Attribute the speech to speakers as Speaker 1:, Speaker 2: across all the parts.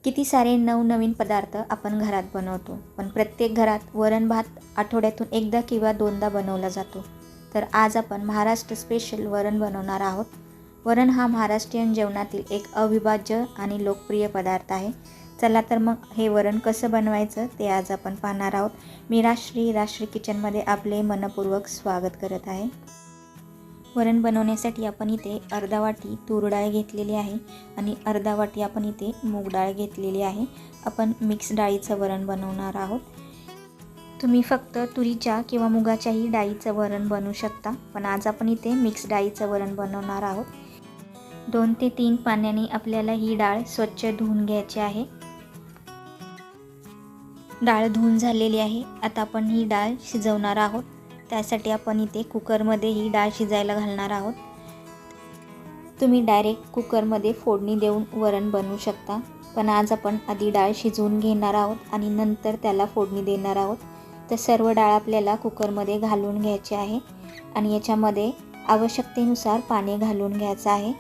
Speaker 1: किती सारे नवनवीन पदार्थ आपण घरात बनवतो, पण प्रत्येक घरात वरण भात आठवड्यातून एकदा किंवा दोनदा बनवला जातो. तर आज आपण महाराष्ट्र स्पेशल वरण बनवणार आहोत. वरण हा महाराष्ट्रीयन जेवणातील एक अविभाज्य आणि लोकप्रिय पदार्थ आहे. चला तर मग हे वरण कसं बनवायचं ते आज आपण पाहणार आहोत. मी राष्ट्री किचनमध्ये आपले मनपूर्वक स्वागत करत आहे. वरण बनवण्यासाठी आपण इथे अर्धा वाटी तूर डाळ घेतलेली आहे आणि अर्धा वाटी आपण इथे मूग डाळ घेतलेली आहे. आपण मिक्स डाळीचं वरण बनवणार आहोत. तुम्ही फक्त तुरीच्या किंवा मुगाच्याही डाळीचं वरण बनवू शकता, पण आज आपण इथे मिक्स डाळीचं वरण बनवणार आहोत. 2 ते 3 पाण्याने आपल्याला ही डाळ स्वच्छ धुवून घ्यायची आहे. डाळ धुवून झालेली आहे. आता आपण ही डाळ शिजवणार आहोत. त्यासाठी आपण इथे कुकरमध्ये ही डाळ शिजायला घालणार आहोत. तुम्ही डायरेक्ट कुकरमध्ये फोडणी देऊन वरण बनवू शकता, पण आज आपण आधी डाळ शिजवून घेणार आहोत आणि नंतर त्याला फोडणी देणार आहोत. तर सर्व डाळ आपल्याला कुकरमध्ये घालून घ्यायची आहे आणि याच्यामध्ये आवश्यकतेनुसार पाणी घालून घ्यायचं आहे.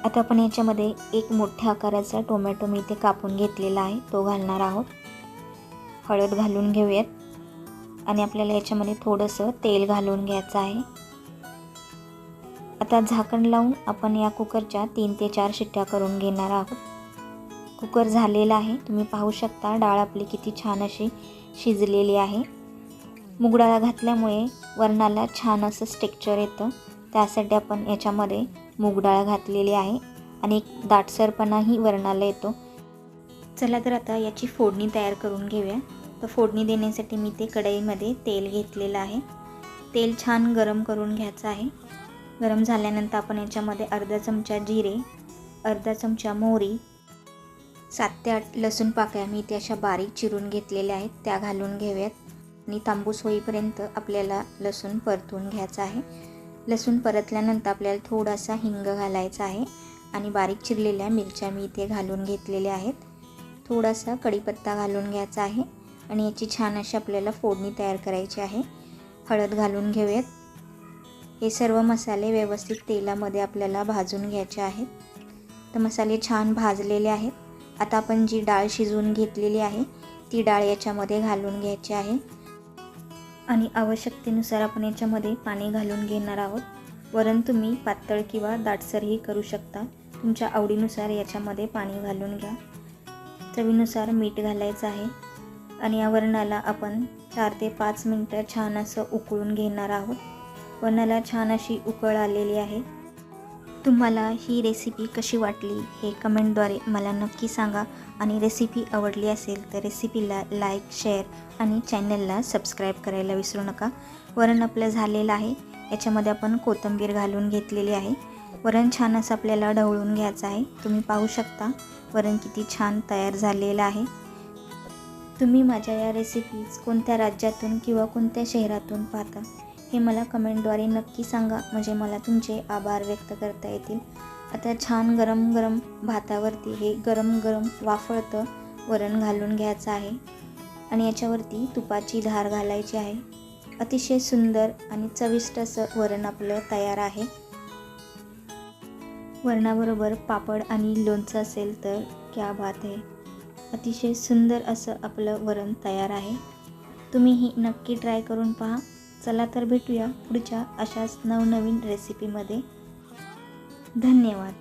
Speaker 1: आता आपण याच्यामध्ये एक मोठ्या आकाराचा टोमॅटो मी इथे कापून घेतलेला आहे, तो घालणार आहोत. हळद घालून घेऊयात आणि आपल्याला याच्यामध्ये थोडंसं तेल घालून घ्यायचं आहे. आता झाकण लावून आपण या कुकरच्या 3 ते 4 शिट्ट्या करून घेणार आहोत. कुकर झालेला आहे. तुम्ही पाहू शकता डाळ आपली किती छान अशी शिजलेली आहे. मूग डाळ घातल्यामुळे वरणाला छान असं टेक्स्चर येतं. त्यासाठी आपण याच्यामध्ये मूग डाळ घातलेली आहे आणि एक दाटसरपणाही वरणाला येतो. चला तर आता याची फोडणी तयार करून घेऊया. तर फोडणी देण्यासाठी मी ते कढईमध्ये तेल घेतलेलं आहे. तेल छान गरम करून घ्यायचं आहे. गरम झाल्यानंतर आपण याच्यामध्ये अर्धा चमचा जिरे, अर्धा चमचा मोहरी, 7 ते 8 लसूण पाकळ्या मी इथे अशा बारीक चिरून घेतलेल्या आहेत, त्या घालून घेऊयात आणि तांबूस होईपर्यंत आपल्याला लसूण परतून घ्यायचा आहे. लसूण परतल्यानंतर आपल्याला थोडासा हिंग घालायचा आहे आणि बारीक चिरलेल्या मिरच्या मी इथे घालून घेतलेल्या आहेत. थोडासा कढीपत्ता घालून घ्यायचा आहे आणि याची छान अशी आपल्याला फोडणी तयार करायची आहे. हळद घालून घेऊयात. हे सर्व मसाले व्यवस्थित तेलामध्ये आपल्याला भाजून घ्यायचे आहेत. तर मसाले छान भाजलेले आहेत. आता आपण जी डाळ शिजवून घेतलेली आहे ती डाळ याच्यामध्ये घालून घ्यायची आहे आणि आवश्यकतेनुसार आपण याच्यामध्ये पाणी घालून घेणार आहोत. वरण तुम्ही पातळ किंवा दाटसरही करू शकता. तुमच्या आवडीनुसार याच्यामध्ये पाणी घालून घ्या. चवीनुसार मीठ घालायचं आहे आणि या वरणाला आपण 4 ते 5 मिनटं छान असं उकळून घेणार आहोत. वरणाला छान अशी उकळ आलेली आहे. तुम्हाला ही रेसिपी कशी वाटली हे कमेंटद्वारे मला नक्की सांगा आणि रेसिपी आवडली असेल तर रेसिपीला लाईक, शेअर आणि चॅनलला सबस्क्राईब करायला विसरू नका. वरण आपलं झालेलं आहे. याच्यामध्ये आपण कोथिंबीर घालून घेतलेली आहे. वरण छान असं आपल्याला ढवळून घ्यायचं आहे. तुम्ही पाहू शकता वरण किती छान तयार झालेलं आहे. तुम्ही माझ्या या रेसिपीज कोणत्या राज्यातून किंवा कोणत्या शहरातून पाहता हे मला कमेंटद्वारे नक्की सांगा, म्हणजे मला तुमचे आभार व्यक्त करता येतील. आता छान गरम गरम भातावरती हे गरम गरम वाफळतं वरण घालून घ्यायचं आहे आणि याच्यावरती तुपाची धार घालायची आहे. अतिशय सुंदर आणि चविष्ट असं वरण आपलं तयार आहे. वरणाबरोबर पापड आणि लोणचं असेल तर क्या बात आहे. अतिशय सुंदर असं आपलं वरण तयार आहे. तुम्हीही नक्की ट्राय करून पहा. चला तर भेटूया पुढच्या अशाच नवनवीन रेसिपीमध्ये. धन्यवाद.